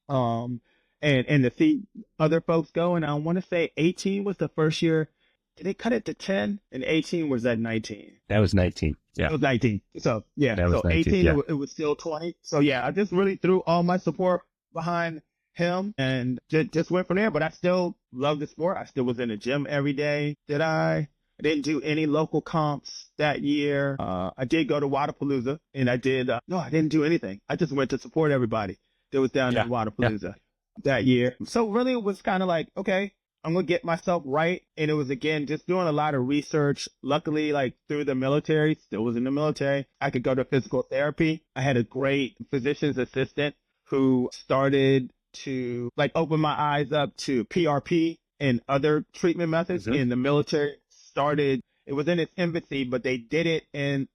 And to see other folks go, and I want to say 18 was the first year. Did they cut it to 10? And 18 was at 19. That was 19. Yeah. It was 19. So yeah. That was so 19, 18, yeah. it was still 20. So yeah, I just really threw all my support behind him and just went from there. But I still love the sport. I still was in the gym every day. I didn't do any local comps that year. I did go to Wadapalooza, and I did. No, I didn't do anything. I just went to support everybody that was down in Wadapalooza. that year. So really it was kind of like, okay, I'm going to get myself right. And it was, again, just doing a lot of research. Luckily, like through the military, still was in the military, I could go to physical therapy. I had a great physician's assistant who started to like open my eyes up to PRP and other treatment methods. In the military started, it was in its infancy, but they did it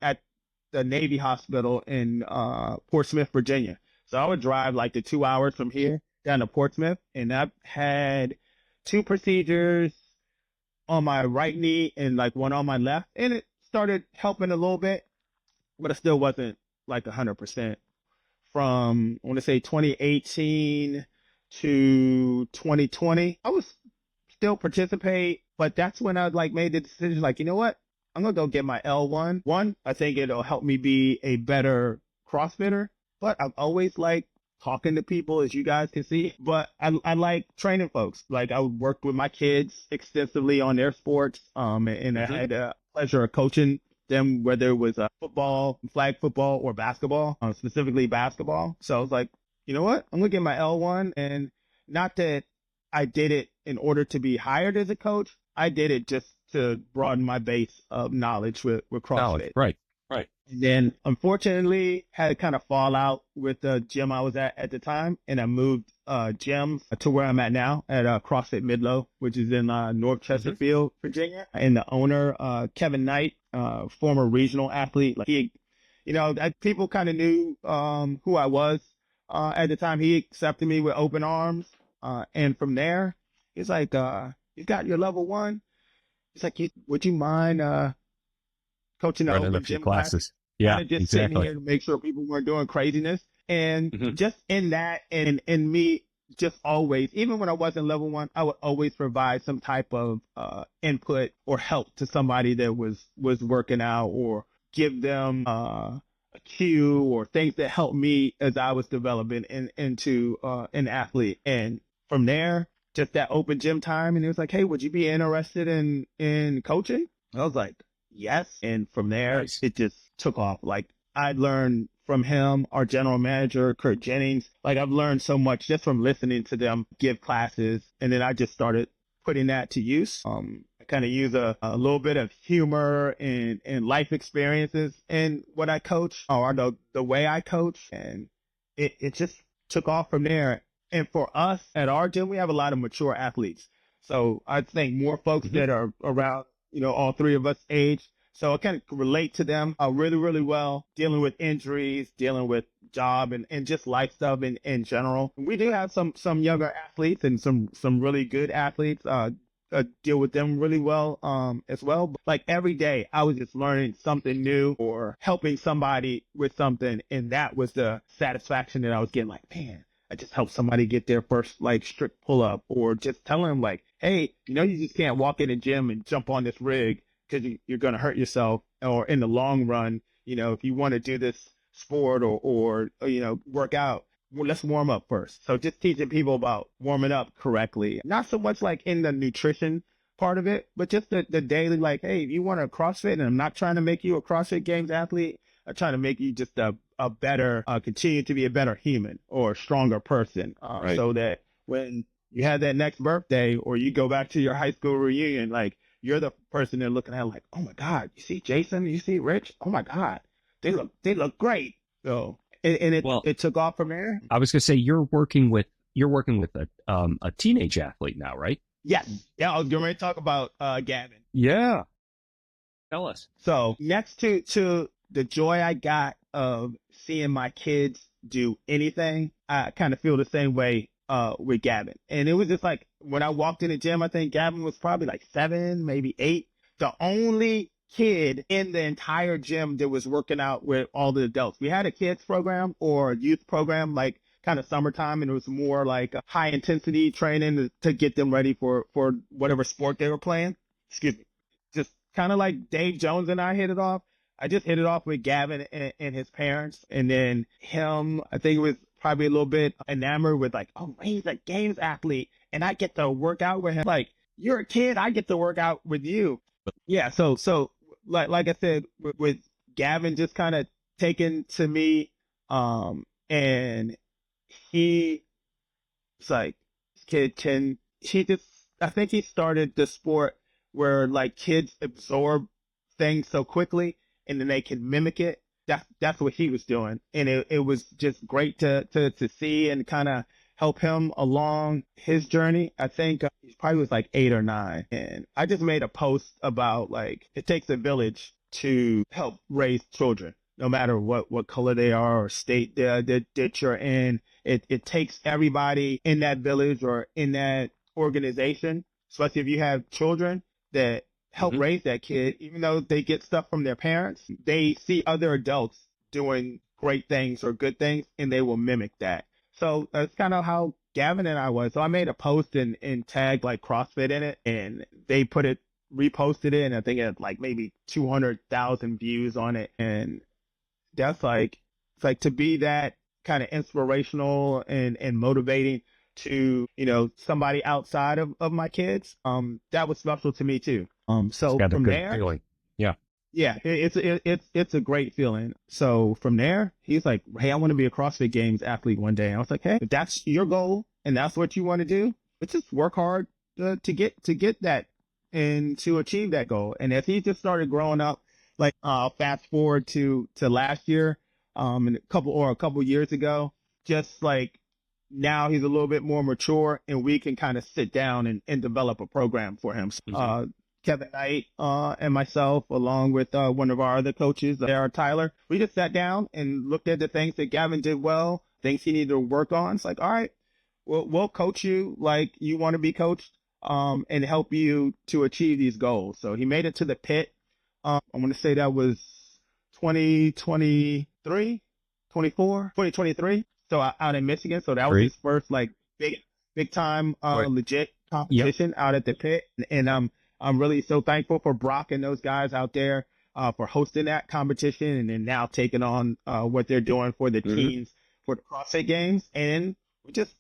at the Navy hospital in Portsmouth, Virginia. So I would drive like the 2 hours from here down to Portsmouth, and I've had 2 procedures on my right knee and like 1 on my left, and it started helping a little bit, but it still wasn't like 100%. From, I want to say 2018 to 2020, I was still participate, but that's when I like made the decision, like, you know what? I'm going to go get my L1. One, I think it'll help me be a better CrossFitter, but I've always liked talking to people, as you guys can see, but I like training folks. Like I worked with my kids extensively on their sports, and I had the pleasure of coaching them, whether it was football, flag football, or basketball, specifically basketball. So I was like, you know what? I'm going to get my L1, and not that I did it in order to be hired as a coach. I did it just to broaden my base of knowledge with CrossFit. Right. And then, unfortunately, had a kind of fallout with the gym I was at the time, and I moved gyms to where I'm at now at CrossFit Midlow, which is in North Chesterfield, Virginia. And the owner, Kevin Knight, former regional athlete, like he, people kind of knew who I was at the time. He accepted me with open arms, and from there, he's like, "You got your level 1." He's like, "Would you mind coaching the open gym classes?" Yeah, just sitting here to make sure people weren't doing craziness. And just in that, and me just always, even when I wasn't level 1, I would always provide some type of input or help to somebody that was working out, or give them a cue or things that helped me as I was developing into an athlete. And from there, just that open gym time, and it was like, "Hey, would you be interested in coaching?" I was like, "Yes." And from there, it just took off. Like I learned from him, our general manager, Kurt Jennings. Like I've learned so much just from listening to them give classes. And then I just started putting that to use. I kind of use a little bit of humor and life experiences in what I coach, or the way I coach. And it just took off from there. And for us at our gym, we have a lot of mature athletes. So I think more folks that are around, all 3 of us age. So I kind of relate to them really, really well, dealing with injuries, dealing with job and just life stuff in general. We do have some younger athletes and some really good athletes, deal with them really well as well. But like every day, I was just learning something new or helping somebody with something. And that was the satisfaction that I was getting, like, man, I just helped somebody get their first like strict pull up, or just telling them like, hey, you just can't walk in the gym and jump on this rig, because you're going to hurt yourself, or in the long run, if you want to do this sport or work out, well, let's warm up first. So just teaching people about warming up correctly, not so much like in the nutrition part of it, but just the daily, like, hey, if you want to CrossFit, and I'm not trying to make you a CrossFit Games athlete, I'm trying to make you just a better, continue to be a better human or a stronger person, so that when you have that next birthday, or you go back to your high school reunion, like, you're the person they're looking at like, oh my God, you see Jason, you see Rich, oh my God, they look great. So it took off from there. I was gonna say you're working with a teenage athlete now, right? Yes. Yeah, I was going to talk about Gavin. Yeah. Tell us. So next to the joy I got of seeing my kids do anything, I kind of feel the same way with Gavin. And it was just like, when I walked in the gym, I think Gavin was probably like 7, maybe 8. The only kid in the entire gym that was working out with all the adults. We had a kids program or a youth program, like kind of summertime, and it was more like a high intensity training to get them ready for whatever sport they were playing. Excuse me. Just kind of like Dave Jones and I hit it off. I just hit it off with Gavin and his parents. And then him, I think it was probably a little bit enamored with like, oh, he's a games athlete, and I get to work out with him. Like, you're a kid, I get to work out with you. Yeah. So like I said, with Gavin just kind of taken to me, and he It's like, this kid I think he started the sport where like kids absorb things so quickly and then they can mimic it. That's what he was doing. And it was just great to see and kind of help him along his journey. I think he probably was like 8 or 9. And I just made a post about like, it takes a village to help raise children, no matter what color they are or state that you're in. It takes everybody in that village or in that organization, especially if you have children that help raise that kid, even though they get stuff from their parents, they see other adults doing great things or good things and they will mimic that. So that's kind of how Gavin and I was. So I made a post and tagged like CrossFit in it, and they reposted it, and I think it had like maybe 200,000 views on it. And that's like, it's like to be that kind of inspirational and motivating to, somebody outside of my kids. That was special to me too. So from there, feeling. yeah, it's a great feeling. So from there, he's like, hey, I want to be a CrossFit Games athlete one day. And I was like, hey, if that's your goal and that's what you want to do, let's just work hard to get that and to achieve that goal. And as he just started growing up, like fast forward to last year, and a couple years ago, just like now he's a little bit more mature and we can kind of sit down and develop a program for him. Kevin Knight and myself, along with one of our other coaches, Tyler, we just sat down and looked at the things that Gavin did well, things he needed to work on. It's like, all right, we'll coach you like you want to be coached, and help you to achieve these goals. So he made it to the pit. I want to say that was 2023. So out in Michigan. So that was his first like big time legit competition out at the pit. And I'm really so thankful for Brock and those guys out there for hosting that competition and then now taking on what they're doing for the teens for the CrossFit Games. And we just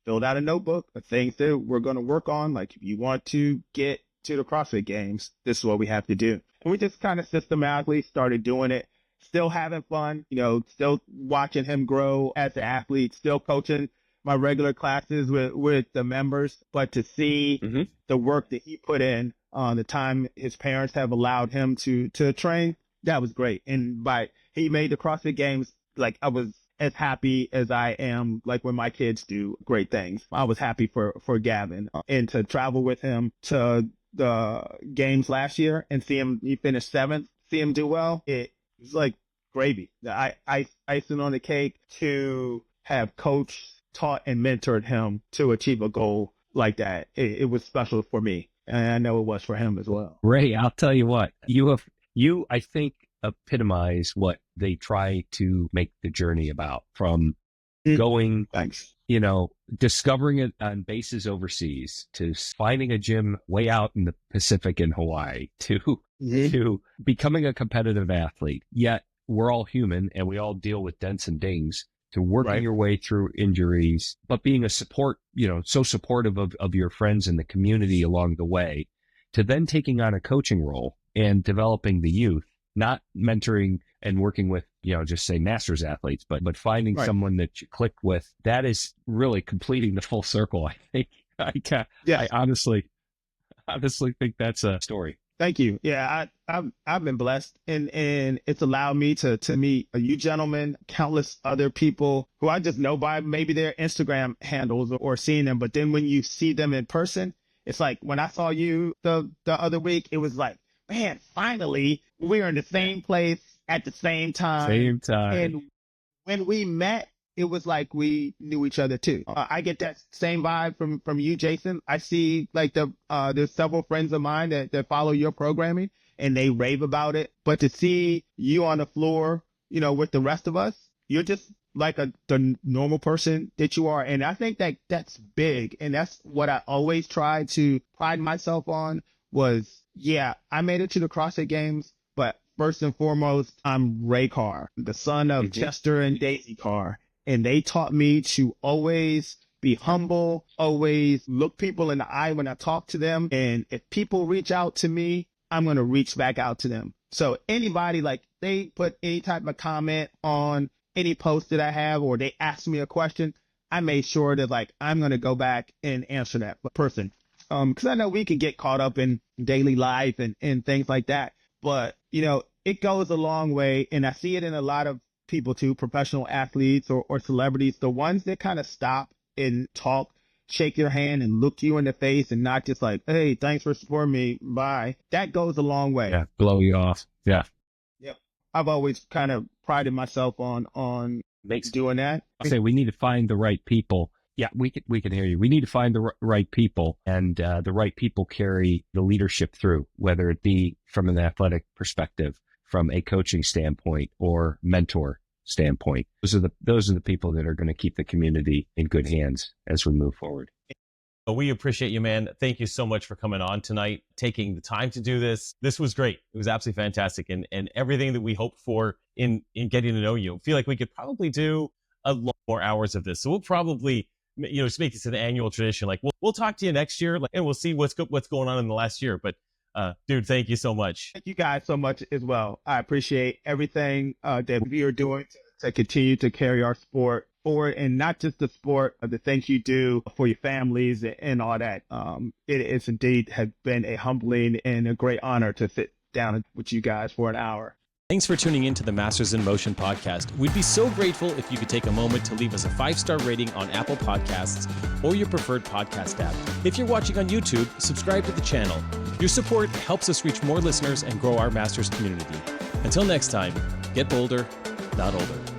filled out a notebook of things that we're going to work on. Like, if you want to get to the CrossFit Games, this is what we have to do. And we just kind of systematically started doing it, still having fun, still watching him grow as an athlete, still coaching my regular classes with the members, but to see the work that he put in on the time his parents have allowed him to train, that was great. And he made the CrossFit Games, like I was as happy as I am like when my kids do great things. I was happy for Gavin, and to travel with him to the games last year and he finished 7th, see him do well. It was like gravy. The icing on the cake to have coached, taught, and mentored him to achieve a goal like that. It was special for me, and I know it was for him as well. Ray, I'll tell you what, you I think epitomize what they try to make the journey about, from going, thanks, discovering it on bases overseas, to finding a gym way out in the Pacific in Hawaii, to becoming a competitive athlete. Yet we're all human and we all deal with dents and dings, to working your way through injuries, but being a support, so supportive of your friends and the community along the way, to then taking on a coaching role and developing the youth, not mentoring and working with, just say masters athletes, but finding someone that you click with. That is really completing the full circle. I think I honestly think that's a story. Thank you. Yeah, I've been blessed, and it's allowed me to meet you gentlemen, countless other people who I just know by maybe their Instagram handles or seeing them. But then when you see them in person, it's like when I saw you the other week, it was like, man, finally we're in the same place at the same time. And when we met, it was like we knew each other too. I get that same vibe from you, Jason. I see like there's several friends of mine that follow your programming and they rave about it. But to see you on the floor, with the rest of us, you're just like the normal person that you are. And I think that's big. And that's what I always try to pride myself on was, I made it to the CrossFit Games, but first and foremost, I'm Ray Carr, the son of Chester and Daisy Carr. And they taught me to always be humble, always look people in the eye when I talk to them. And if people reach out to me, I'm going to reach back out to them. So anybody, like, they put any type of comment on any post that I have, or they ask me a question, I made sure that like, I'm going to go back and answer that person. Cause I know we can get caught up in daily life and things like that, but you know, it goes a long way. And I see it in a lot of people too, professional athletes or celebrities, the ones that kind of stop and talk, shake your hand and look you in the face and not just like, hey, thanks for supporting me. Bye. That goes a long way. Yeah. Blow you off. Yeah. Yep. I've always kind of prided myself on doing that. I say we need to find the right people. Yeah, we can hear you. We need to find the right people, and the right people carry the leadership through, whether it be from an athletic perspective, from a coaching standpoint, or mentor standpoint. Those are the people that are going to keep the community in good hands as we move forward. But we appreciate you, man. Thank you so much for coming on tonight, taking the time to do this. This was great. It was absolutely fantastic, and everything that we hoped for in getting to know you. I feel like we could probably do a lot more hours of this. So we'll probably, you know, make this an annual tradition. Like we'll talk to you next year, and we'll see what's going on in the last year. But dude, thank you so much. Thank you guys so much as well. I appreciate everything that you're doing to continue to carry our sport forward, and not just the sport, but the things you do for your families and all that. It is indeed has been a humbling and a great honor to sit down with you guys for an hour. Thanks for tuning in to the Masters in Motion podcast. We'd be so grateful if you could take a moment to leave us a 5-star rating on Apple Podcasts or your preferred podcast app. If you're watching on YouTube, subscribe to the channel. Your support helps us reach more listeners and grow our Masters community. Until next time, get bolder, not older.